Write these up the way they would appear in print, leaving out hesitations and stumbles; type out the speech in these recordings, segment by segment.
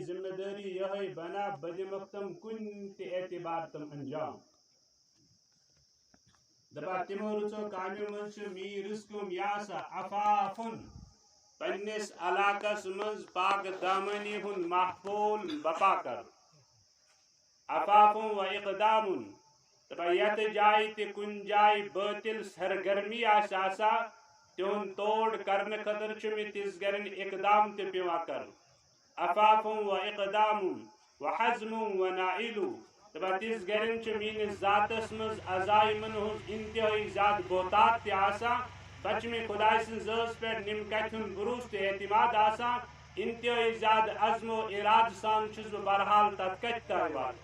ذمہ داری یہ بنا بدمک تم کن اعتبار تم انجام دپا تمو رچو کامو مز می رزقم یاسا عفافن پنس علاقس مز پاک دامنی ہن محفول بپا کر عفافن و اقدام دپا یت جائے تی کن جائے باطل سرگرمی آسا تہن توڑ کرنے خطر چھ میں تس گرن اقدام تی پیوا کر عفاف و اقدام و حزم و نائل دپا تس گرن چھ میس ذاتس مز عزائمن ہز انتہائی زیادہ بہتات تی آسا سچ میں خدا سن زس پہ نم کتن بروس تی اعتماد آسا انتہائی زیادہ عزم و اراد سان چھس بہ بہرحال تت کت تہ وات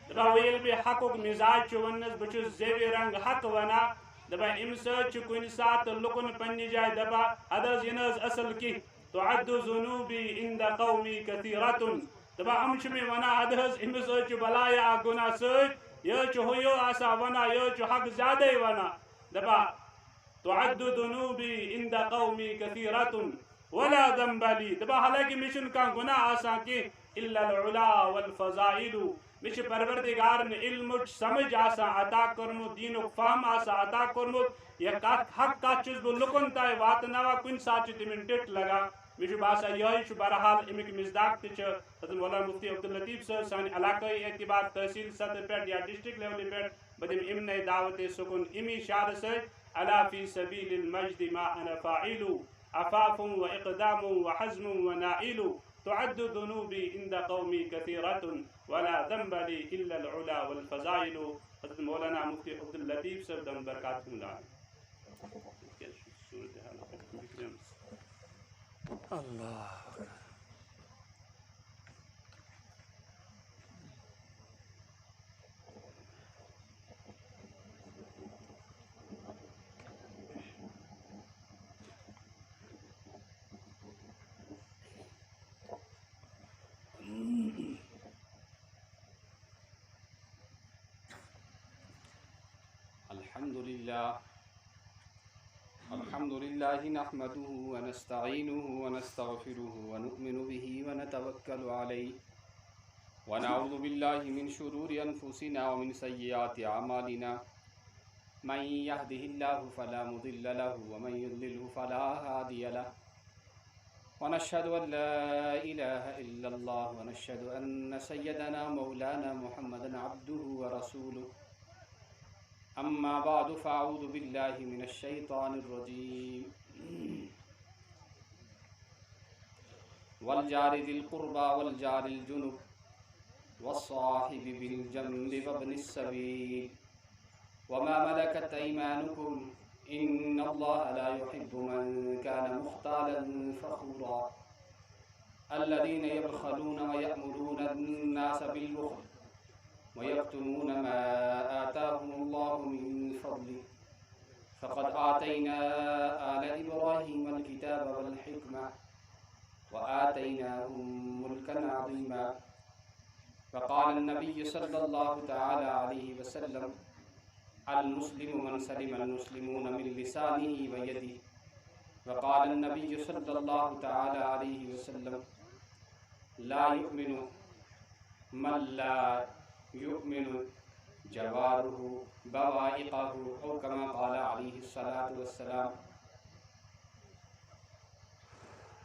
دپا ویل بہ حقک مزاج چھ ونس بہ زیوی رنگ حق ونا دپا ام ست کن سات لکن پنہ جائے دپا ادز یہ اصل کی تعد ذنوبی عند قومی کثیرۃ دپا ام چھ میں ونا ادز ام ست بلایا گناہ ست یہ ہویو آسا ونا یہ حق زیادہ ونا دپا تعد ذنوبی عند قومی کثیرۃ ولا ذنب لی دپا حالانکہ مشن کان گناہ آسا کی الا العلا والفضائل مش پروردگار نے علم سمجھ آسا عطا کرمت دین فہم آسا عطا کرمت یہ حق کت چھس بہ لکن تائیں واتنوا کن سات تمن ٹٹ لگا مجھے باسا یہ بہرحال امیک مصداق تہ حضرت مولانا مفتی عبداللطیف صاحب سان علاقائی اعتبار تحصیل سطح پہ یا ڈسٹرکٹ لیول پہ بدم امن دعوت سکن امی شعر ست الا فی سبیل المجد ما انا فاعل عفاف و اقدام و حزم و نائل تعد ذنوبی عند قومی کثیرۃ ولا ذنب لی الا العلا والفضائل حضرت مولانا مفتی عبداللطیف صاحب دم برکات اللہ الحمد لله نحمده ونستعينه ونستغفره ونؤمن به ونتوكل عليه ونعوذ بالله من شرور أنفسنا ومن سيئات أعمالنا من يهده الله فلا مضل له ومن يضلله فلا هادي له ونشهد أن لا إله إلا الله ونشهد أن سيدنا مولانا محمدا عبده ورسوله أما بعد فأعوذ بالله من الشيطان الرجيم والجار ذي القربى والجار الجنب والصاحب بالجنب وابن السبيل وما ملكت أيمانكم إن الله لا يحب من كان مختالا فخورا الذين يبخلون ويأمرون الناس بالبخل ويكتمون ما آتاهم الله من فضله فقد آتينا آل إبراهيم الكتاب والحكمة وآتيناهم ملكا عظيما فقال النبي صلى الله تعالى عليه وسلم المسلم من سلم المسلمون من لسانه ويده وقال النبي صلى الله تعالى عليه وسلم لا يؤمن من لا يؤمن جواره بوائقه أو كما قال عليه الصلاة والسلام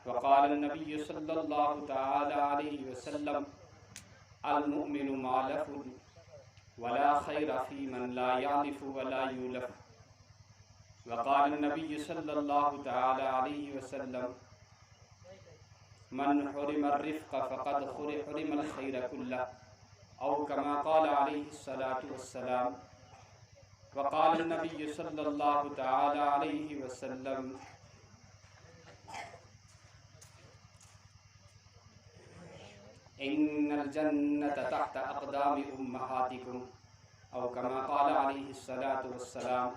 وقال النبي صلى الله تعالى عليه وسلم المؤمن مالف ولا خير في من لا يعلف ولا يولف وقال النبي صلى الله تعالى عليه وسلم من حرم الرفق فقد حرم الخير كله أو كما قال عليه الصلاة والسلام وقال النبي صلى الله تعالى عليه وسلم إن الجنة تحت أقدام أمهاتكم أو كما قال عليه الصلاة والسلام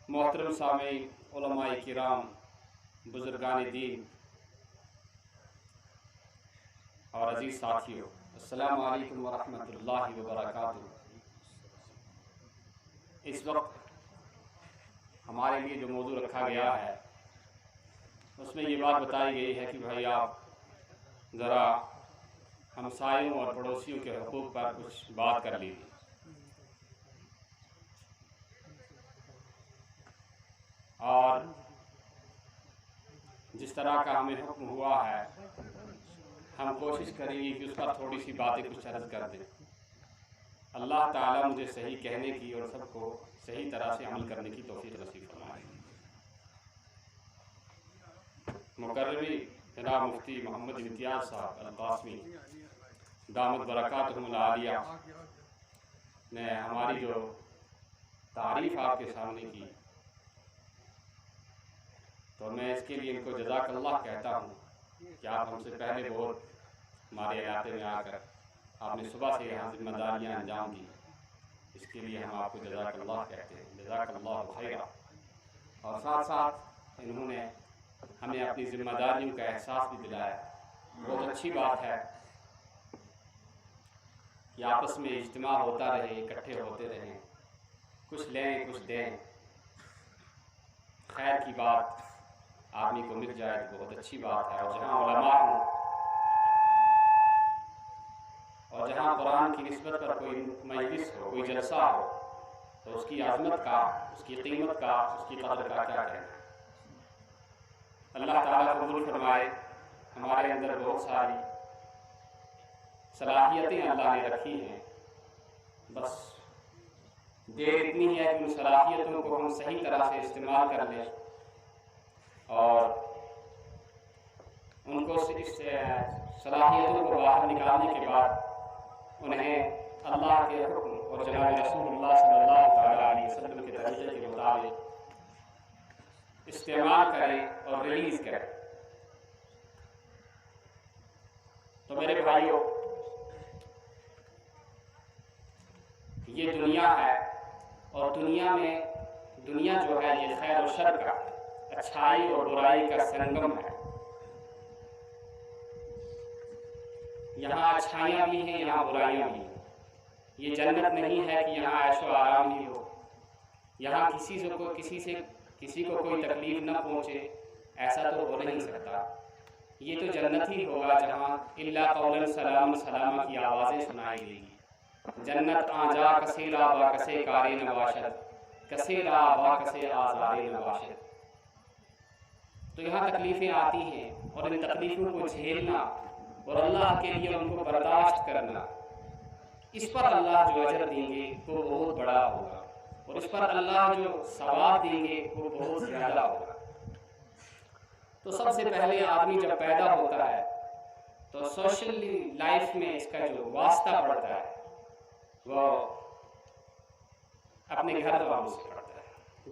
محترم سامعین، علماء کرام، بزرگان دین اور عزیز ساتھیوں، السلام علیکم ورحمۃ اللہ وبرکاتہ۔ اس وقت ہمارے لیے جو موضوع رکھا گیا ہے اس میں یہ بات بتائی گئی ہے کہ بھائی آپ ذرا ہمسایوں اور پڑوسیوں کے حقوق پر کچھ بات کر لیجیے۔ اور جس طرح کا ہمیں حکم ہوا ہے ہم کوشش کریں گے کہ اس پر تھوڑی سی باتیں کچھ عرض کر دیں۔ اللہ تعالیٰ مجھے صحیح کہنے کی اور سب کو صحیح طرح سے عمل کرنے کی توفیق نصیب فرمائے۔ مکرمی جناب مفتی محمد امتیاز صاحب القاسمی دامت برکاتہم العالیہ نے ہماری جو تعریف آپ کے سامنے کی، تو میں اس کے لیے ان کو جزاک اللہ کہتا ہوں کہ آپ ہم سے پہلے بہت ہمارے علاقے میں آ کر آپ نے صبح سے یہاں ذمہ داریاں انجام دی، اس کے لیے ہم آپ کو جزاک اللہ کہتے ہیں، جزاک اللہ خیرا۔ اور ساتھ ساتھ انہوں نے ہمیں اپنی ذمہ داریوں کا احساس بھی دلایا۔ بہت اچھی بات ہے کہ آپس میں اجتماع ہوتا رہے، اکٹھے ہوتے رہیں، کچھ لیں کچھ دیں، خیر کی بات آدمی کو مل جائے تو بہت اچھی بات ہے۔ اور جہاں علماء ہوں اور جہاں قرآن کی نسبت پر کوئی مجلس ہو، کوئی جلسہ ہو، تو اس کی عظمت کا، اس کی قیمت کا، اس کی قدر کا کیا کہنا۔ اللہ تعالیٰ قبول فرمائے۔ ہمارے اندر بہت ساری صلاحیتیں اللہ نے رکھی ہیں، بس دیر اتنی ہے کہ ان صلاحیتوں کو ہم صحیح طرح سے استعمال کر لیں اور ان کو اس صلاحیتوں کو باہر نکالنے کے بعد انہیں اللہ کے حکم اور جناب رسول اللہ صلی اللہ تعالیٰ علیہ وسلم کے طریقے کے مطابق استعمال کریں اور ریلیز کریں۔ تو میرے بھائیوں، یہ دنیا ہے اور دنیا جو ہے یہ خیر و شر کا، اچھائی اور برائی کا سنگم ہے۔ یہاں اچھائیاں بھی ہیں، یہاں برائیاں بھی ہیں۔ یہ جنت نہیں ہے کہ یہاں عیش و آرام ہی ہو، یہاں کسی کو کوئی تکلیف نہ پہنچے، ایسا تو ہو نہیں سکتا۔ یہ تو جنت ہی ہوگا جہاں الا قولا سلام سلامہ کی آوازیں سنائی دے گی۔ جنت آنجا کسے رابا کسے کارے نباشد، کسے رابا کسے آزارے نباشد۔ تو یہاں تکلیفیں آتی ہیں اور ان تکلیفوں کو جھیلنا اور اللہ کے لیے ان کو برداشت کرنا، اس پر اللہ جو اجر دیں گے وہ بہت بڑا ہوگا، اور اس پر اللہ جو ثواب دیں گے وہ بہت زیادہ ہوگا۔ تو سب سے پہلے آدمی جب پیدا ہوتا ہے تو سوشل لائف میں اس کا جو واسطہ پڑتا ہے وہ اپنے گھر والوں سے پڑتا ہے۔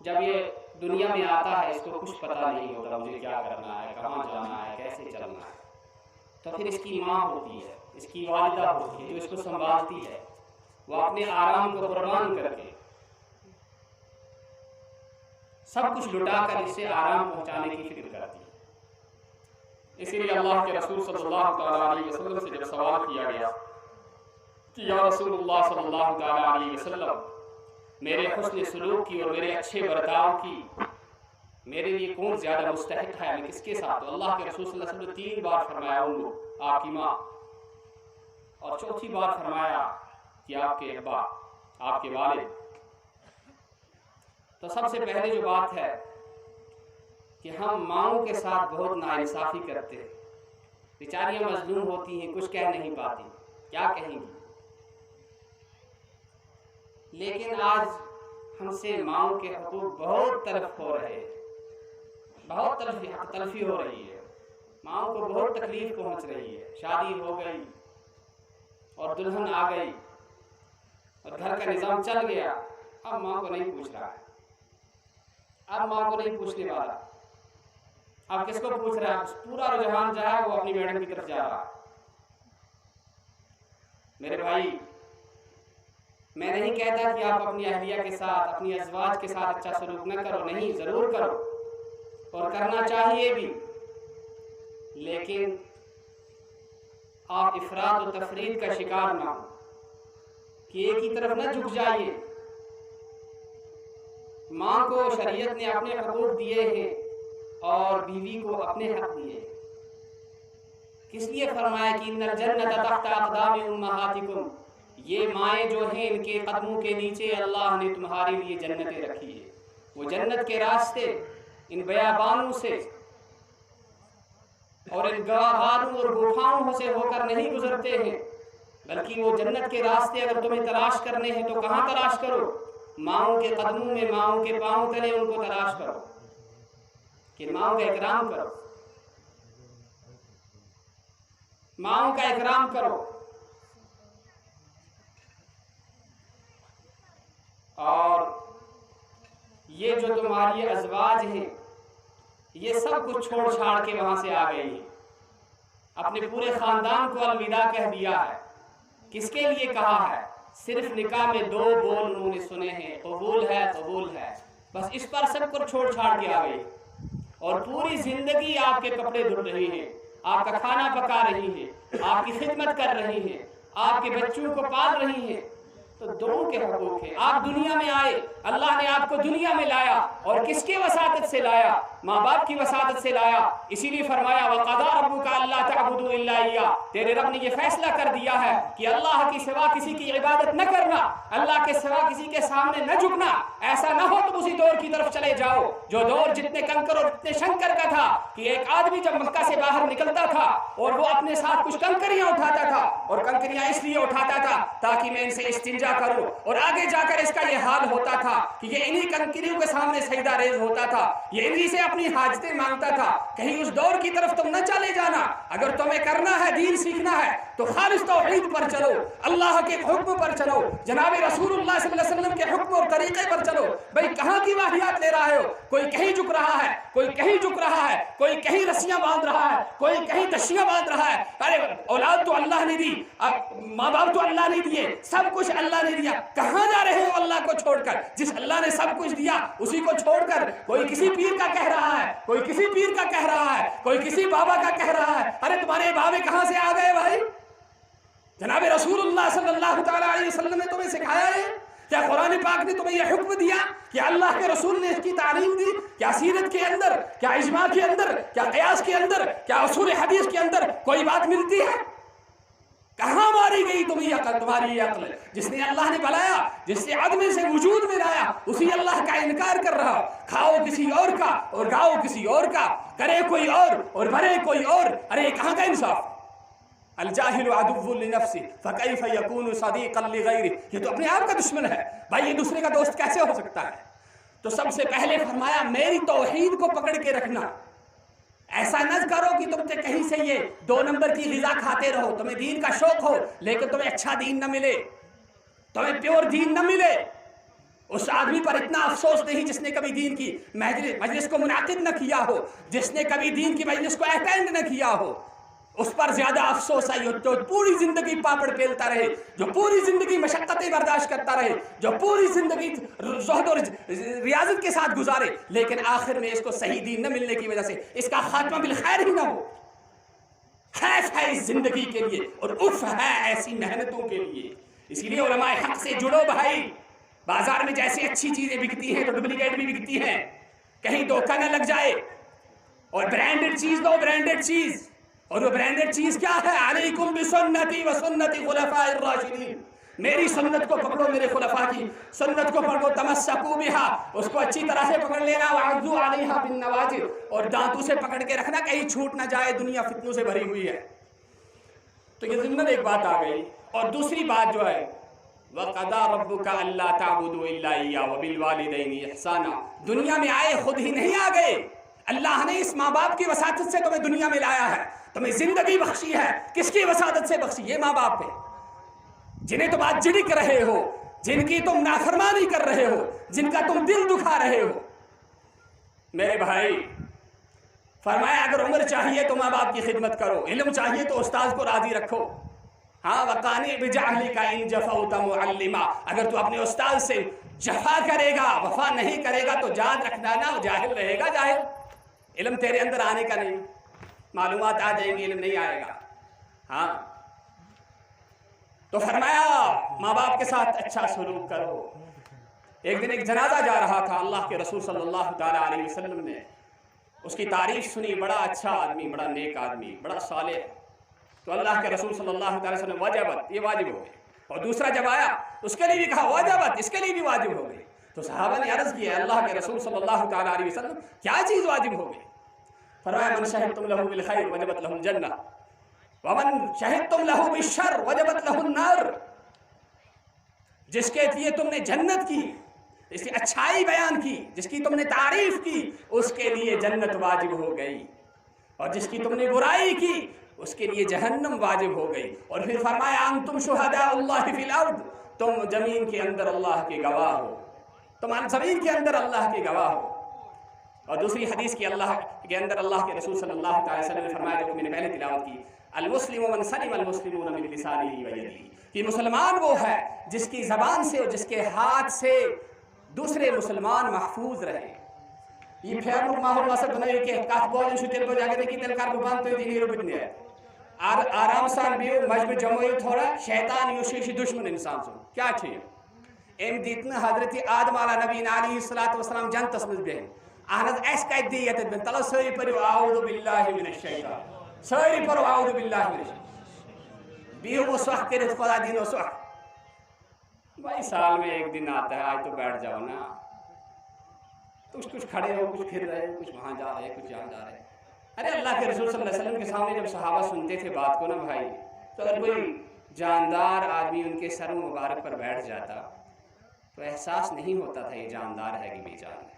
جب یہ دنیا میں آتا ہے اس کو کچھ پتہ نہیں ہوتا مجھے کیا کرنا ہے، کہاں جانا ہے، کیسے چلنا ہے۔ تو پھر اس کی ماں ہوتی ہے، اس کی والدہ ہوتی ہے جو اس کو سنبھالتی ہے، وہ اپنے آرام کو قربان کر کے سب کچھ لٹا کر اسے آرام پہنچانے کی فکر کرتی ہے۔ اسی لیے اللہ کے رسول صلی اللہ تعالیٰ علیہ وسلم سے جب سوال کیا گیا کہ یا رسول اللہ صلی اللہ تعالیٰ علیہ وسلم، میرے حسن سلوک کی اور میرے اچھے برتاؤ کی میرے لیے کون زیادہ مستحق ہے، میں کس کے ساتھ؟ تو اللہ کے رسول صلی اللہ علیہ وسلم نے 3 بار فرمایا امو، آپ کی ماں، اور 4تھی بار فرمایا کہ آپ کے ابا، آپ کے والد۔ تو سب سے پہلے جو بات ہے کہ ہم ماؤں کے ساتھ بہت ناانصافی کرتے ہیں، بیچاریاں مظلوم ہوتی ہیں، کچھ کہہ نہیں پاتی، کیا کہیں گی؟ لیکن آج ہم سے ماؤں کے حقوق بہت تلف ہو رہے ہیں، بہت حق تلفی ہو رہی ہے، ماؤں کو بہت تکلیف پہنچ رہی ہے۔ شادی ہو گئی اور دلہن آ گئی اور گھر کا نظام چل گیا، اب ماں کو نہیں پوچھ رہا ہے، اب ماں کو نہیں پوچھنے والا، اب کس کو پوچھ رہا ہے؟ پورا رجحان جو ہے وہ اپنی میڈم کی طرف جا رہا ہے۔ میرے بھائی، میں نہیں کہتا کہ آپ اپنی اہلیہ کے ساتھ، اپنی ازواج کے ساتھ اچھا سلوک نہ کرو، نہیں، ضرور کرو اور کرنا چاہیے بھی، لیکن آپ افراط و تفریط کا شکار نہ ہو کہ ایک ہی طرف نہ جھک جائیے۔ ماں کو شریعت نے اپنے حقوق دیے ہیں، اور بیوی کو اپنے حق دیے. کس لیے فرمایا کہ ان الجنت تحت اقدام امہاتکم، یہ مائیں جو ہیں ان کے قدموں کے نیچے اللہ نے تمہارے لیے جنتیں رکھی ہے. وہ جنت کے راستے ان بیابانوں سے اور ان غاروں اور گفاؤں سے ہو کر نہیں گزرتے ہیں، بلکہ وہ جنت کے راستے اگر تمہیں تلاش کرنے ہیں تو کہاں تلاش کرو؟ ماؤں کے قدموں میں، ماؤں کے پاؤں تلے ان کو تلاش کرو کہ ماؤں کا اکرام کرو، ماؤں کا اکرام کرو. اور یہ جو تمہاری ازواج ہیں یہ سب کچھ چھوڑ چھاڑ کے وہاں سے آ گئی ہیں، اپنے پورے خاندان کو الوداع کہہ دیا ہے. کس کے لیے کہا ہے؟ صرف نکاح میں 2 بول انہوں نے سنے ہیں، قبول ہے قبول ہے، بس اس پر سب کو چھوڑ چھاڑ کے آ گئی. اور پوری زندگی آپ کے کپڑے دھل رہی ہیں، آپ کا کھانا پکا رہی ہیں، آپ کی خدمت کر رہی ہیں، آپ کے بچوں کو پال رہی ہیں. تو دونوں کے حقوق ہیں. آپ دنیا میں آئے، اللہ نے آپ کو دنیا میں لایا، اور کس کے وساطت سے لایا؟ ماں باپ کی وساطت سے لایا. اسی لیے فرمایا وَقَضَىٰ رَبُّكَ أَلَّا تَعْبُدُوا إِلَّا إِيَّاهُ، تیرے رب نے یہ فیصلہ کر دیا ہے کہ اللہ کے سوا کسی کی عبادت نہ کرنا، اللہ کے سوا کسی کے سامنے نہ جھکنا. ایسا نہ ہو تم اسی دور کی طرف چلے جاؤ جو دور جتنے کنکر اور جتنے شنکر کا تھا کہ ایک آدمی جب مکہ سے باہر نکلتا تھا اور وہ اپنے ساتھ کچھ کنکریاں اٹھاتا تھا، اور کنکریاں اس لیے اٹھاتا تھا تاکہ میں ان سے استنجا کروں، اور آگے جا کر اس کا یہ حال ہوتا تھا کہ یہ انہی کنکریوں کے سامنے سجدہ ریز ہوتا تھا، یہ انہی سے اپنی حاجتیں مانگتا تھا. کہیں اس دور کی طرف تم نہ چلے جانا. اگر تمہیں کرنا ہے، دین سیکھنا ہے، تو خالص توحید پر چلو، اللہ کے حکم پر چلو، جناب رسول اللہ صلی اللہ علیہ وسلم کے حکم اور طریقے پر چلو. بھئی کہاں کی واہیات لے رہے ہو؟ کوئی کہیں جھک رہا ہے، کوئی کہیں جھک رہا ہے، کوئی کہیں رسیاں باندھ رہا ہے، کوئی کہیں دشیاں باندھ رہا ہے. ارے اولاد تو اللہ نے دی، ماں باپ تو اللہ نے دیے، سب کچھ اللہ نے دیا. کہاں جا رہے ہو اللہ کو چھوڑ کر؟ جس اللہ نے سب کچھ دیا اسی کو چھوڑ کر کوئی کسی پیر کا کہہ رہا ہے، کوئی کسی پیر کا کہہ رہا ہے، کوئی کسی بابا کا کہہ رہا ہے. ارے تمہارے بابے کہاں سے آ گئے بھائی؟ جناب رسول اللہ صلی اللہ تعالیٰ علیہ وسلم نے تمہیں سکھایا ہے؟ کیا قرآن پاک نے تمہیں یہ حکم دیا؟ کیا اللہ کے رسول نے اس کی تعلیم دی؟ کیا سیرت کے اندر، کیا اجماع کے اندر، کیا قیاس کے اندر، کیا اصول حدیث کے اندر کوئی بات ملتی ہے؟ کہاں ماری گئی تمہیں عقل؟ تمہاری یہ عقل جس نے اللہ نے بنایا، جس نے عدم سے وجود میں لایا، اسی اللہ کا انکار کر رہا. کھاؤ کسی اور کا اور گاؤ کسی اور کا، کرے کوئی اور بھرے کوئی اور. ارے کہاں کا انصاف؟ الجاہل عدو لنفسہ فکیف یکون صدیقا لغیرہ. یہ تو اپنے آپ کا دشمن ہے بھائی، یہ دوسرے کا دوست کیسے ہو سکتا ہے؟ تو سب سے پہلے فرمایا میری توحید کو پکڑ کے رکھنا. ایسا نہ کرو کہ تم سے کہیں سے یہ 2 نمبر کی غذا کھاتے رہو. تمہیں دین کا شوق ہو لیکن تمہیں اچھا دین نہ ملے، تمہیں پیور دین نہ ملے. اس آدمی پر اتنا افسوس نہیں جس نے کبھی دین کی مجلس کو منعقد نہ کیا ہو، جس نے کبھی دین کی مجلس کو اٹینڈ نہ کیا ہو. اس پر زیادہ افسوس ہے جو پوری زندگی پاپڑ پیلتا رہے، جو پوری زندگی مشقتیں برداشت کرتا رہے، جو پوری زندگی زہد اور ریاضت کے ساتھ گزارے، لیکن آخر میں اس کو صحیح دین نہ ملنے کی وجہ سے اس کا خاتمہ بالخیر ہی نہ ہو. خیف ہے اس زندگی کے لیے اور اف ہے ایسی محنتوں کے لیے. اسی لیے علماء حق سے جڑو بھائی. بازار میں جیسے اچھی چیزیں بکتی ہیں تو ڈپلیکیٹ بھی بکتی ہیں، کہیں دھوکہ نہ لگ جائے. اور برانڈڈ چیز دو، برانڈڈ چیز. اور وہ برانڈڈ چیز کیا ہے؟ علیکم بسنتی و سنت خلفاء الراشدین. میری سنت کو پکڑو، میرے خلفاء کی سنت کو پکڑو. تمسکوا بہا، اس کو اچھی طرح سے پکڑ لینا. وعضوا علیہا بالنواجذ، اور دانتوں سے پکڑ کے رکھنا کہیں چھوٹ نہ جائے. دنیا فتنوں سے بھری ہوئی ہے. تو یہ ضمن ایک بات آ گئی. اور دوسری بات جو ہے وَقَضَىٰ رَبُّكَ أَلَّا تَعْبُدُوا إِلَّا إِيَّاهُ وَبِالْوَالِدَيْنِ إِحْسَانًا. دنیا میں آئے خود ہی نہیں آ گئے، اللہ نے اس ماں باپ کی وساطت سے تمہیں دنیا میں لایا ہے، تمہیں زندگی بخشی ہے. کس کی وساطت سے بخشی؟ یہ ماں باپ ہے جنہیں تم آج جھڑک رہے ہو، جن کی تم نافرمانی کر رہے ہو، جن کا تم دل دکھا رہے ہو. میرے بھائی فرمایا اگر عمر چاہیے تو ماں باپ کی خدمت کرو، علم چاہیے تو استاذ کو راضی رکھو. ہاں وقانی بجہلک ان جفوت معلما، اگر تو اپنے استاذ سے جفا کرے گا، وفا نہیں کرے گا تو یاد رکھنا نا جاہل رہے گا. جاہل، علم تیرے اندر آنے کا نہیں، معلومات آ جائیں گی، علم نہیں آئے گا. ہاں تو فرمایا ماں باپ کے ساتھ اچھا سلوک کرو. ایک دن ایک جنازہ جا رہا تھا، اللہ کے رسول صلی اللہ تعالیٰ علیہ وسلم نے اس کی تعریف سنی، بڑا اچھا آدمی، بڑا نیک آدمی، بڑا صالح، تو اللہ کے رسول صلی اللہ علیہ وسلم وجبت، یہ واجب ہو گئی۔ اور دوسرا جب آیا اس کے لیے بھی کہا وجبت، اس کے لیے بھی واجب ہو گئی۔ تو صحابہ نے عرض کیا اللہ کے رسول صلی اللہ تعالیٰ علیہ وسلم کیا چیز واجب ہو گئی؟ فرمایا من شہدتم لہ بالخیر وجبت لہ الجنہ ومن شہدتم لہ بالشر وجبت لہ النار، جس کے لیے تم نے جنت کی، جس کی اچھائی بیان کی، جس کی تم نے تعریف کی، اس کے لیے جنت واجب ہو گئی، اور جس کی تم نے برائی کی اس کے لیے جہنم واجب ہو گئی۔ اور پھر فرمایا انتم شہداء اللہ فی الارض، تم زمین کے اندر اللہ کے گواہ ہو، تم زمین کے اندر اللہ کے گواہ ہو۔ اور دوسری حدیث کی اللہ کے اندر اللہ کے رسول صلی اللہ علیہ وسلم نے فرمایا، جو کہ میں نے پہلے تلاوت کی، المسلم من سلم المسلمون من لسانہ ویدہ، کہ مسلمان وہ ہے جس کی زبان سے اور جس کے ہاتھ سے دوسرے مسلمان محفوظ رہے۔ یہ پھیرنک ماحول واسط بنائی کہ کات بولن شو تیل کو جاگے دیکھی تیل کار ببان تو دینی رو بٹنی ہے، آرام سان بیو مجمع جمعی تھوڑا شیطان یوشیشی دشمن انسان سن کیا چھے ایم دیتنا حضرت آدم علیہ نبینا علیہ السلام جن تسمز بہن احنز ایس قید دیت بن تلو سوری پر اعوذ باللہ من الشیطان، سوری پر اعوذ باللہ من الشیطان، بیو وہ سوخ کرت خدا دین و سوخ بھائی سال میں ایک دن آتا ہے، آج تو بیٹھ جاؤ نا، کچھ کھڑے ہو، کچھ پھر رہے، کچھ وہاں جا رہے، کچھ یہاں جا رہے۔ ارے اللہ کے رسول صلی اللہ علیہ وسلم کے سامنے جب صحابہ سنتے تھے بات کو نا بھائی، تو اگر کوئی جاندار آدمی ان کے سر مبارک پر بیٹھ جاتا تو احساس نہیں ہوتا تھا یہ جاندار ہے کہ بے جان ہے۔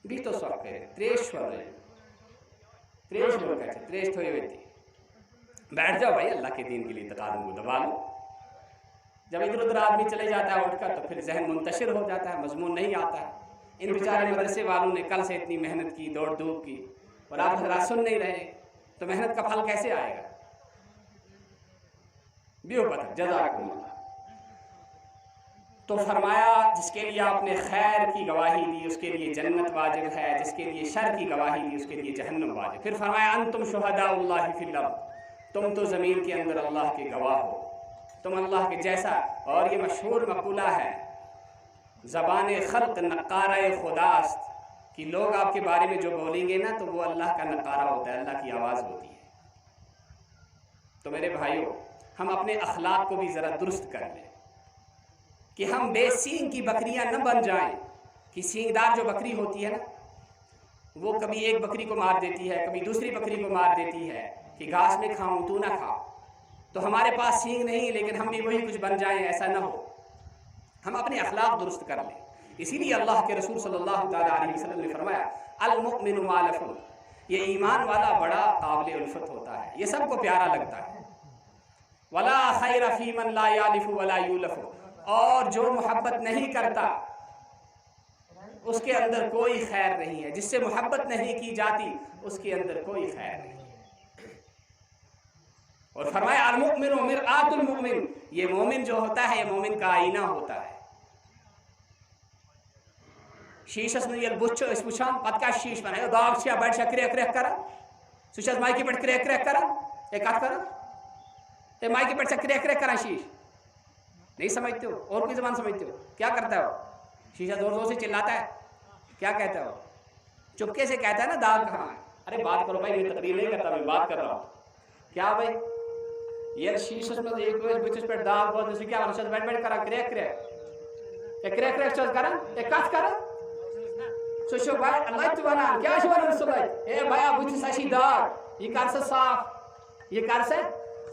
بھی تو سوک کرے تریش ہو رہے، تریش ہو کہتے، تریش تھوئی ہوئی تھی، بیٹھ جاؤ بھائی اللہ کے دین کے لیے تقادم کو دبا لو۔ جب ادھر ادھر آدمی چلے جاتا ہے اٹھ کر تو پھر ذہن منتشر ہو جاتا ہے، مضمون نہیں آتا ہے۔ ان بیچارے مدرسے والوں نے کل سے اتنی محنت کی، دوڑ دھوپ کی، اور آپ حضرات سن نہیں رہے تو محنت کا پھل کیسے آئے گا؟ بیو پتہ جزاکم اللہ۔ تو فرمایا جس کے لیے آپ نے خیر کی گواہی دی اس کے لیے جنت واجب ہے، جس کے لیے شر کی گواہی دی اس کے لیے جہنم واجب۔ پھر فرمایا انتم شہداء اللہ فی الارض، تم تو زمین کے اندر اللہ کے گواہ ہو، تم اللہ کے جیسا۔ اور یہ مشہور مقولہ ہے، زبان خلق نقارہ خداست، کہ لوگ آپ کے بارے میں جو بولیں گے نا تو وہ اللہ کا نقارہ ہوتا ہے، اللہ کی آواز ہوتی ہے۔ تو میرے بھائیوں ہم اپنے اخلاق کو بھی ذرا درست کر لیں کہ ہم بے سینگ کی بکریاں نہ بن جائیں، کہ سینگدار جو بکری ہوتی ہے نا وہ کبھی ایک بکری کو مار دیتی ہے، کبھی دوسری بکری کو مار دیتی ہے کہ گھاس میں کھاؤں تو نہ کھاؤ۔ تو ہمارے پاس سینگ نہیں لیکن ہم بھی وہی کچھ بن جائیں، ایسا نہ ہو، ہم اپنے اخلاق درست کر لیں۔ اسی لیے اللہ کے رسول صلی اللہ علیہ وسلم نے فرمایا المؤمن مالف، یہ ایمان والا بڑا قابل الفت ہوتا ہے، یہ سب کو پیارا لگتا ہے۔ ولا خیر فی من لا یالف ولا یولف، اور جو محبت نہیں کرتا اس کے اندر کوئی خیر نہیں ہے، جس سے محبت نہیں کی جاتی اس کے اندر کوئی خیر نہیں۔ اور فرمایا المؤمن مرآۃ المؤمن، یہ مومن جو ہوتا ہے یہ مومن کا آئینہ ہوتا ہے۔ شیشس میں یہ بچو اس پوچھان پت کا شیش بنا داغ چھیا بیٹھ چھیا کریک کریک کرا سوچس مائکی پٹ کریک کریک کرا ایک کات کرا اے مائکی پٹ چھیا کریک کریک کرا شیش نہیں سمجھتے ہو، اور کوئی زبان سمجھتے ہو؟ کیا کرتا ہو؟ شیشہ زور زور سے چلاتا ہے، کیا کہتا ہو؟ چپکے سے کہتا ہے نا داغ کہاں ہے؟ ارے بات کرو بھائی، میں تقریر نہیں کرتا، میں بات کر رہا ہوں۔ کیا بھائی یہ شیشس میں ایک بچس پر داغ بہت اسے کیا ورشت بیٹھ بیٹھ کرا کریک کریک ایک کریک کریک چوز کرا ایک کات کرا سوچو بھائی اللہ تو بنا کیا شو بنا صبح اے بھائی بچ ساشی داغ یہ کر سے صاف، یہ کر سے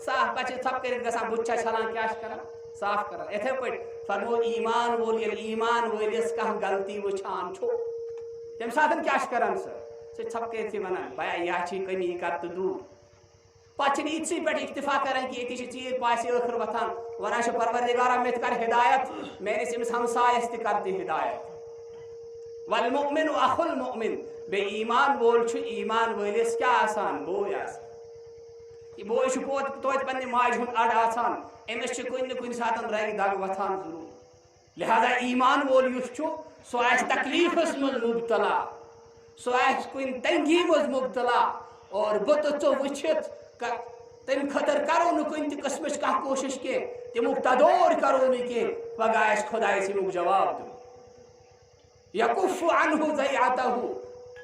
صاف بچے تھپ کرے گسا بچا چھلان کیا کرا صاف کرا۔ ایتھے پٹ فرمو ایمان وول ایمان وولس کا غلطی وچھان چھو تم ساتن کیا کران سے تھپ کرے تھی ونا بھائی یہ چھ کمی کر تو دور پچھن ایتسی پہ اکتفا کریں کہ یہ چیز پاس ٲخر وتھان ونان چھ پروردگارا مت کر ہدایت میرے امس ہمسایس تہ کر دی ہدایت۔ والمؤمن اخو المؤمن، بے ایمان وول چھ ایمان وٲلِس کیا آسان بوے آسان، یہ بوے چھ توتہِ پننہِ ماجہِ ہُنٛد اڑ آسان، أمِس چھ کُنہِ نہ کُنہِ ساتہٕ رگہِ دگ وتھان ضروٗر۔ لہذا ایمان وول یُس چھُ سُہ آسہِ تکلیفس منٛز مبتلا، سُہ آسہِ کُنہِ تنگی منٛز مبتلا، اور بہٕ تہٕ ژٕ وٕچھِتھ تمہِ خٲطرٕ کرو نہٕ کُنہِ تہِ قٕسمٕچ کانٛہہ کوٗشش کینٛہہ، تمیُک تدور کرو نہٕ کینٛہہ، پگاہ آسہِ خۄداے سٕنٛدیُک جواب دیُن۔ یکف عنہ ضیعتہ،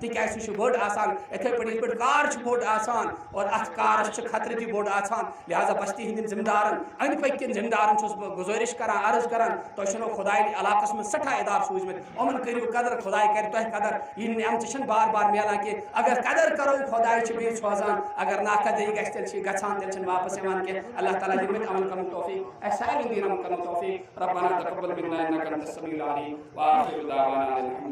تِکیٛازِ سُہ چھُ بٔڑ آسان یِتھَے پٲٹھۍ یِتھ پٲٹھۍ کار چھُ بوٚڑ آسان اور اَتھ کارَس چھُ خطرٕ تہِ بوٚڑ آسان لہذا بستی ہٕنٛدٮ۪ن ذِمہٕ دارن أنٛدۍ پٔکۍ کٮ۪ن ذِمہٕ دارن چھُس بہٕ گُزٲرِش کران عرض کران تۄہہِ چھُنو خۄداے علاقس منٛز سٮ۪ٹھاہ اِدارٕ سوٗزمٕتۍ یِمن کٔرِو قدر خۄداے کرِ تۄہہِ قدر یِم نعمتہٕ چھِنہٕ بار بار میلان کینٛہہ اگر قدر کرو خۄداے چھُ بیٚیہِ سوزان اگر ناقدری گژھِ تیٚلہِ چھِ یہِ گژھان تیٚلہِ چھِنہٕ واپس یِوان کینٛہہ اللہ تعالیٰ دِمہِ مےٚ عمل کرنُک توفیٖق اَسہِ سارنٕے دِیِن عمل کرنُک توفیٖق ربنا تقبل منا انك انت السميع العليم واخر دعوانا الحمد